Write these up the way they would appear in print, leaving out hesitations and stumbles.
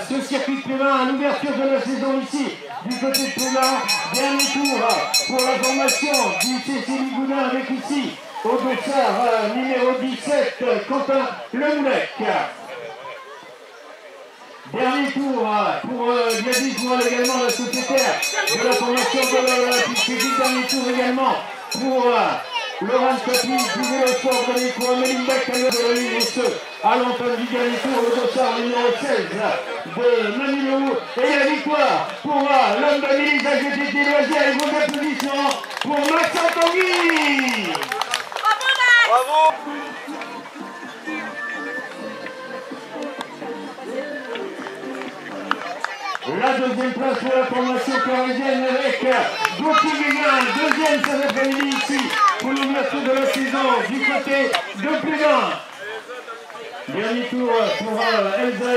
ce circuit de Plévin à l'ouverture de la saison ici, du côté de Plévin. Dernier tour pour la formation du CC Ligounin avec ici, au dossard numéro 17, Quentin Lemoulec. Dernier tour pour Gladys Moelle également, la sociétaire de la formation de l'Olympique. Dernier tour également pour Laurent Capi du vélo sport de l'école Melinbeck à de la ligne et ce à l'entame du dernier tour, le dossard numéro 16 de Manu Leroux. Et la victoire pour l'homme de Mélisa GTT Loisirs et vos applaudissements pour Maxence Tanguy. Bravo Max. Bravo. La deuxième place pour la formation parisienne avec Gauthier Guéguin, deuxième cet après-midi ici pour l'ouverture de la saison du côté de Plévin. Dernier tour pour Elsa.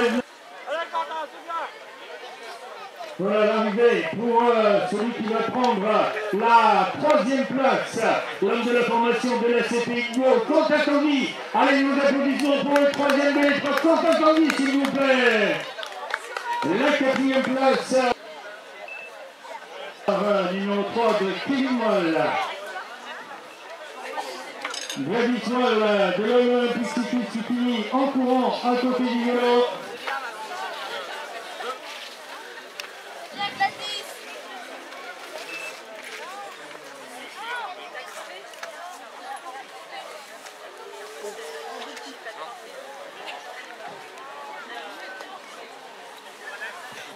Voilà l'arrivée pour celui qui va prendre la troisième place, l'homme de la formation de la CPI, Quentin Tanguy. Allez, nous applaudissons pour le troisième de l'épreuve, Quentin Tanguy, s'il vous plaît. La quatrième place, numéro 3 de Kevin Moelle. Gladys Moelle de l'Olympique cycliste qui finit en courant à côté du vélo.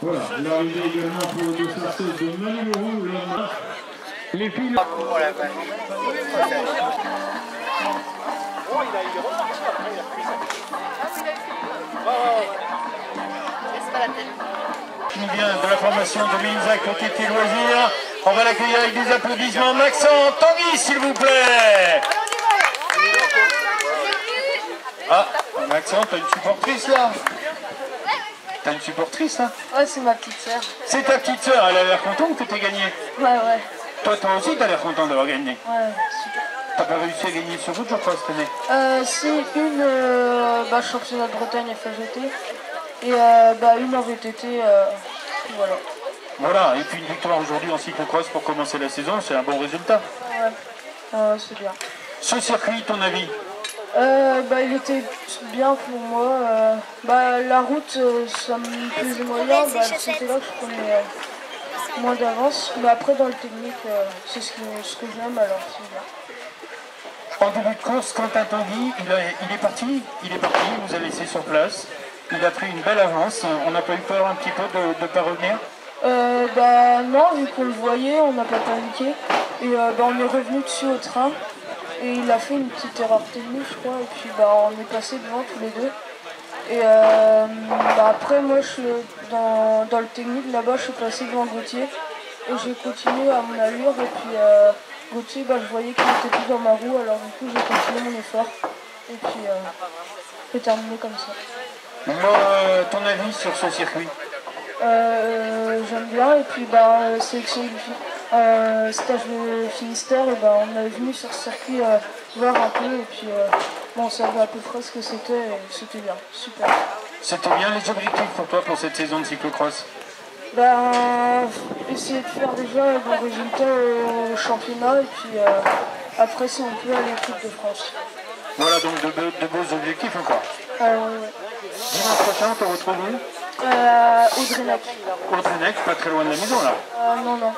Voilà, l'arrivée également pour le dossard de Manu Leroux, les filles. Qui vient de la formation de Minza côté de loisirs. On va l'accueillir avec des applaudissements. Maxence Tanguy, s'il vous plaît. Ah, Maxence, t'as une supportrice là? T'as une supportrice là? Ouais, c'est ma petite sœur. C'est ta petite sœur, elle a l'air contente que t'aies gagné. Ouais. Toi aussi t'as l'air content d'avoir gagné. Ouais, super. T'as pas réussi à gagner sur route, je crois, cette année? C'est une championnat de Bretagne FAGT et une en VTT, voilà. Voilà, et puis une victoire aujourd'hui en cyclocross pour commencer la saison, c'est un bon résultat. Ouais, c'est bien. Ce circuit, ton avis? Il était bien pour moi. La route, ça me plaisait moyen. C'était là que je prenais moins d'avance. Mais après, dans le technique, c'est ce que j'aime, alors c'est bien. En début de course, Quentin Tanguy, il est parti, il vous a laissé sur place. Il a pris une belle avance. On n'a pas eu peur un petit peu de ne pas revenir? Non, vu qu'on le voyait, on n'a pas paniqué. Et on est revenu dessus au train. Et il a fait une petite erreur technique, je crois, et puis on est passé devant tous les deux. Et après, moi, je suis dans le technique, là-bas, je suis passé devant Gauthier. Et j'ai continué à mon allure, et puis Gauthier, je voyais qu'il était plus dans ma roue, alors du coup, j'ai continué mon effort. Et puis, j'ai terminé comme ça. Ton avis sur ce circuit? J'aime bien, et puis sélection du stage de Finistère, et on est venu sur ce circuit voir un peu, et puis on savait à peu près ce que c'était, et c'était bien, super. C'était bien les objectifs pour toi pour cette saison de cyclocross? Essayer de faire déjà un bon résultat au championnat, et puis après si on peut aller en Coupe de France. Voilà, donc de beaux objectifs encore. Ouais. Dimanche prochain, on te retrouve où? Audrenec. Audrenec, pas très loin de la maison là. Non.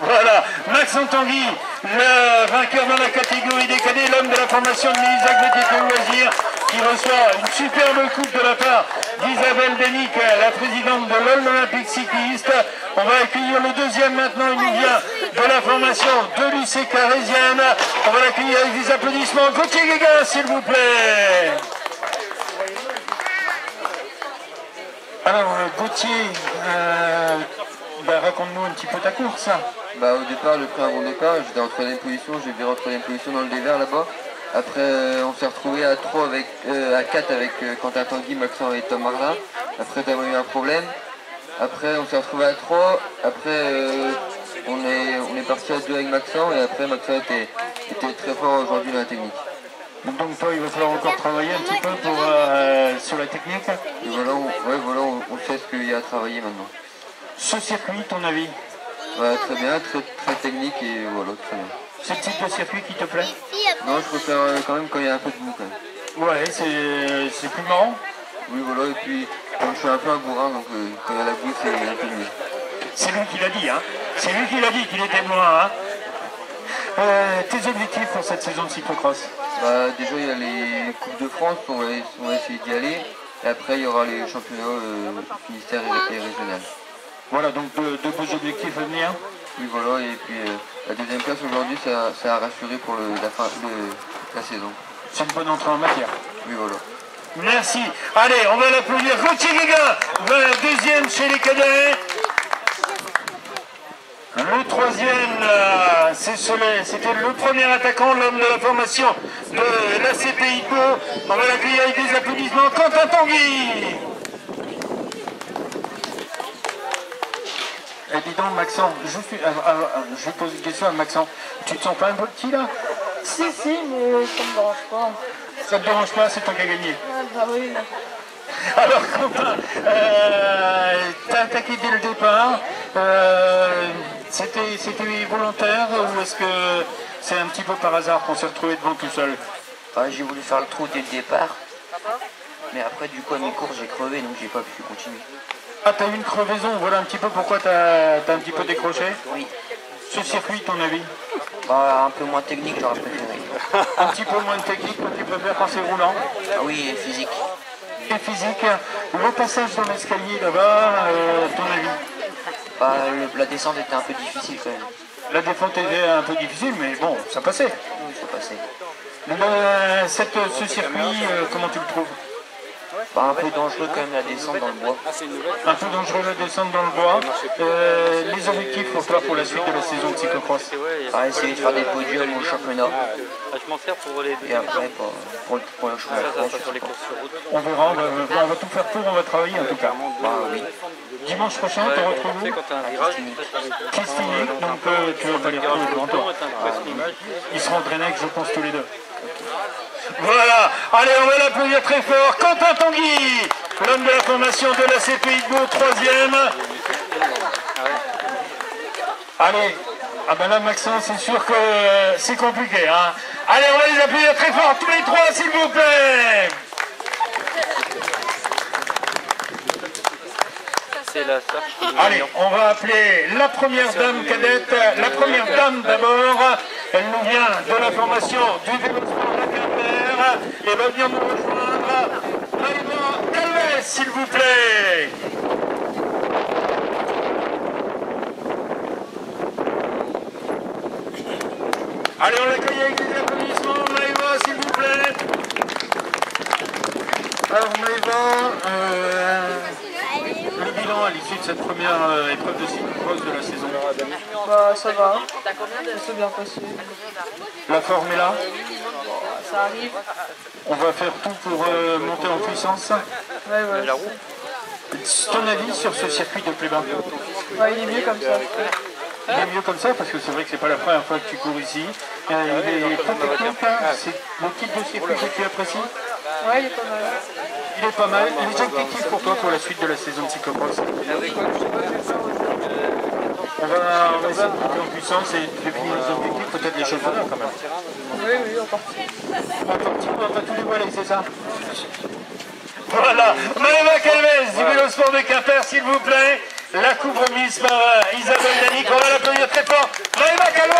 Voilà, Maxence Tanguy, le vainqueur dans la catégorie des cadets, l'homme de la formation de Mélisa VTT Loisirs, qui reçoit une superbe coupe de la part d'Isabelle Denic, la présidente de l'Olympique cycliste. On va accueillir le deuxième maintenant, il nous vient de la formation de lycée carésienne. On va l'accueillir avec des applaudissements. Gauthier Guéguin, s'il vous plaît. Alors Gauthier, raconte-nous un petit peu ta course. Au départ, j'ai pris un bon départ, j'étais en 3ème position, j'ai viré en 3ème position dans le dévers là-bas. Après, on s'est retrouvé à 4 avec Quentin Tanguy, Maxence et Tom Marlin. Après, on a eu un problème. Après, on s'est retrouvé à 3. Après, on est parti à 2 avec Maxence, et après, Maxence était très fort aujourd'hui dans la technique. Donc toi, il va falloir encore travailler un petit peu pour, sur la technique. Et voilà, on sait ce qu'il y a à travailler maintenant. Ce circuit, ton avis? Très bien, très technique et voilà, très bien. C'est le type de circuit qui te plaît? Non, je préfère quand même quand il y a un peu de boue quand même. Ouais, c'est plus marrant. Oui, voilà, et puis comme je suis un peu un bourrin, donc quand il y a la boue, c'est un peu mieux. C'est lui qui l'a dit, hein. C'est lui qui l'a dit qu'il était bourrin, hein. Tes objectifs pour cette saison de cyclocross? Déjà, il y a les Coupes de France, on va essayer d'y aller. Et après, il y aura les championnats Finistère et régional. Voilà, donc deux beaux objectifs à venir. Oui, voilà, et puis la deuxième place aujourd'hui, ça a rassuré pour la fin de la saison. C'est une bonne entrée en matière. Oui, voilà. Merci. Allez, on va l'applaudir. Gauthier Guéguin, deuxième chez les cadets. Le troisième, c'était le premier attaquant, l'homme de la formation de la CPI Pau. On va l'accueillir avec des applaudissements. Quentin Tanguy. Eh, dis donc, Maxent, je pose une question à Maxent. Tu te sens pas un peu petit là? Si, mais ça me dérange pas. Ça te dérange pas, c'est toi qui as gagné. Bah oui. Alors Quentin, t'as attaqué dès le départ. C'était volontaire ou est-ce que c'est un petit peu par hasard qu'on s'est retrouvé devant tout seul? J'ai voulu faire le trou dès le départ, mais après du coup à mi-course j'ai crevé donc j'ai pas pu continuer. Ah, t'as eu une crevaison, voilà un petit peu pourquoi t'as un petit peu décroché? Oui. Ce circuit, ton avis? Un peu moins technique, j'aurais préféré. Un petit peu moins de technique que tu préfères quand c'est roulant? Ah oui, et physique. Et physique, le passage dans l'escalier là-bas, ton avis? La descente était un peu difficile quand même. La défense était un peu difficile, mais bon, ça passait. Oui, ça passait. Ce circuit, comment tu le trouves? Un peu dangereux quand même la descente dans le bois. Un peu dangereux la descente dans le bois. Les objectifs pour toi pour la suite de la saison de cyclocross? Essayer de faire des podiums au championnat. Je m'en sers pour les Et après pour le championnat de France. On verra, on va tout faire pour, on va travailler en tout cas. Oui. Dimanche prochain, tu retrouves où? Christine, donc tu vas pas les retrouver devant toi. Ils seront entraînés avec, je pense, tous les deux. Voilà, allez, on va l'applaudir très fort. Quentin Tanguy, l'homme de la formation de la CPI de Pau, troisième. Allez, là, Maxence, c'est sûr que c'est compliqué, hein. Allez, on va les applaudir très fort, tous les trois, s'il vous plaît. Allez, on va appeler la première dame cadette, la première dame d'abord. Elle nous vient de la formation du développement de Quimper et va venir nous rejoindre. Maïva Calves, s'il vous plaît. Allez, on l'accueille avec des applaudissements. Maïva, s'il vous plaît. Alors Maïva, le bilan à l'issue de cette première épreuve de cyclocross de la saison? Ça va, ça s'est bien passé. La forme est là? Ça arrive. On va faire tout pour monter en puissance. Ouais. Ton avis sur ce circuit de Pléba? Il est mieux comme ça. Il est mieux comme ça parce que c'est vrai que c'est pas la première fois que tu cours ici. Il est très technique, hein. C'est le type de circuit que tu apprécies? Ouais, il est pas mal. Il est pas mal. Les objectifs pour toi pour la suite de la saison de cyclocross? On va essayer de monter en puissance et de définir les objectifs, peut-être les championnats quand même. Oui, en partie. En partie, on va pas tous les voiler, c'est ça? Voilà, Maïva Calves du Vélosport de Quimper, s'il vous plaît. La coupe remise par Isabelle Danic, on va l'applaudir très fort. Maïva Calves.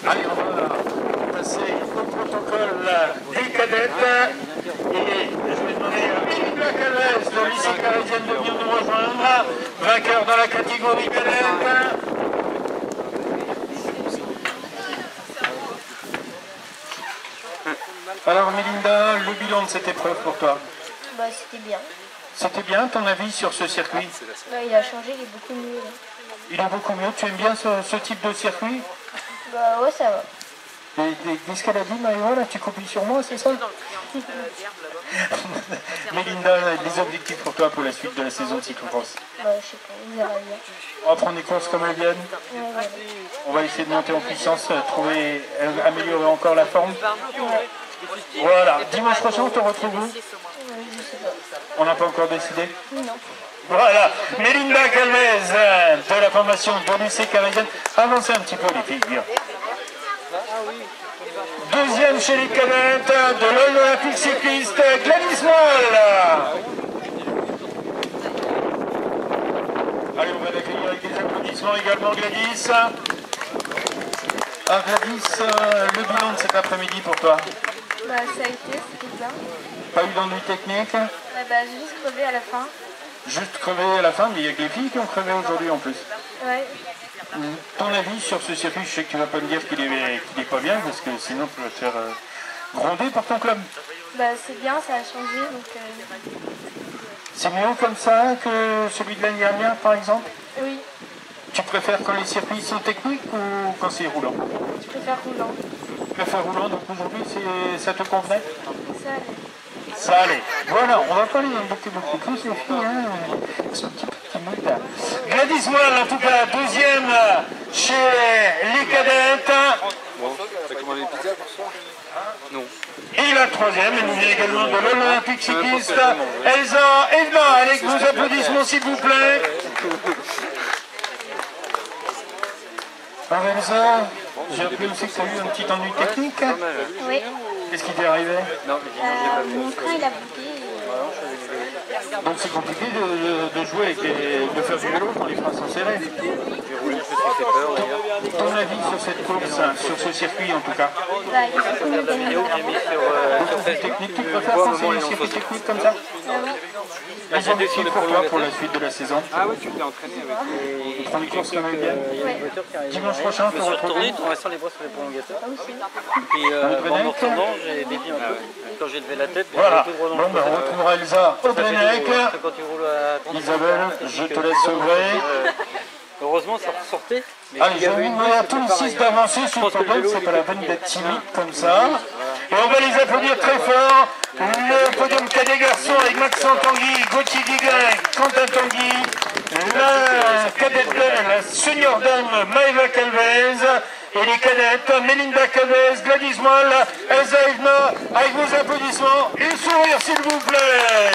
Allez, on va passer au protocole des cadettes. Et je vais demander à Maïva Calves de lycée parisienne de venir nous rejoindre. Vainqueur dans la catégorie cadette. Alors Mélinda, le bilan de cette épreuve pour toi? C'était bien. C'était bien, ton avis sur ce circuit? Il a changé, il est beaucoup mieux. Là. Il est beaucoup mieux, tu aimes bien ce type de circuit? Ouais, ça va. Qu'est-ce qu'elle a dit, Maïva, là, tu copies sur moi, c'est ça? Mélinda, des objectifs pour toi pour la suite de la saison de cyclocross? Bah, je sais pas, on verra bien. On va prendre des courses comme elles viennent. Ouais, ouais. On va essayer de monter en puissance, améliorer encore la forme. Voilà, dimanche prochain, on te retrouve où? Je sais pas. On n'a pas encore décidé? Non. Voilà, Melinda Calvez de la formation de l'UC Carignan. Avancez un petit peu les filles. Deuxième chez les cadettes de l'Olympique cycliste, Gladys Moll. Allez, on va l'accueillir avec des applaudissements également, Gladys. Ah, Gladys, le bilan de cet après-midi pour toi? Bah, ça a été, c'était bien. Pas eu d'ennui technique? Bah, j'ai juste crevé à la fin. Juste crevé à la fin, mais il y a que les filles qui ont crevé aujourd'hui en plus. Ouais. Ton avis sur ce circuit? Je sais que tu vas pas me dire qu'il est pas bien, parce que sinon tu vas te faire gronder par ton club. Bah, c'est bien, ça a changé, donc... C'est mieux comme ça que celui de l'année dernière, par exemple? Oui, Tu préfères quand les circuits sont techniques ou quand c'est roulant? je préfère roulant. Tu préfères roulant, donc aujourd'hui ça te convenait? Ça allait. Ça allait. Voilà, on va pas les embêter beaucoup plus les filles, hein. Elles sont un petit peu timides. Gladys Moll, en tout cas, deuxième chez les cadettes. T'as commandé des pizzas pour ça? Non. Et la troisième, elle nous vient également de l'Olympique cycliste, Elsa Edna, avec vos applaudissements s'il vous plaît. Alors Elsa, j'ai appris aussi que tu as eu un petit ennui technique. Oui. Qu'est-ce qui t'est arrivé? Mon train, il a bugué. Donc c'est compliqué de jouer avec de faire du vélo quand les freins sont serrés. Ton avis sur cette course, sur ce circuit en tout cas? Bah, il faut qu'on me donne Beaucoup technique, tu préfères quand c'est un circuit technique comme ça? Les objectifs pour toi pour la suite de la saison? Ah oui, tu t'es entraîné avec On prend une course quand même bien. Dimanche prochain, on te retrouve. on reste sur les bras sur les prolongateurs. Puis en retournant, j'ai dévié un peu. Quand j'ai levé la tête, Voilà, bon, ben, on retrouvera Elsa au Plenec. quand tu roules à Isabelle, je te laisse ouvrir. heureusement, ça ressortait. Allez, je vous demande à tous les 6 d'avancer sur le podium, c'est pas la peine d'être timide comme ça. Et on va les applaudir très fort. Le podium cadet garçon avec Maxence Tanguy, Gauthier Guiguin, Quentin Tanguy, la cadette, la senior dame Maëva Calvez, et les cadettes Melinda Calvez, Gladys Moll, Elsa Edna, avec vos applaudissements, et sourire s'il vous plaît.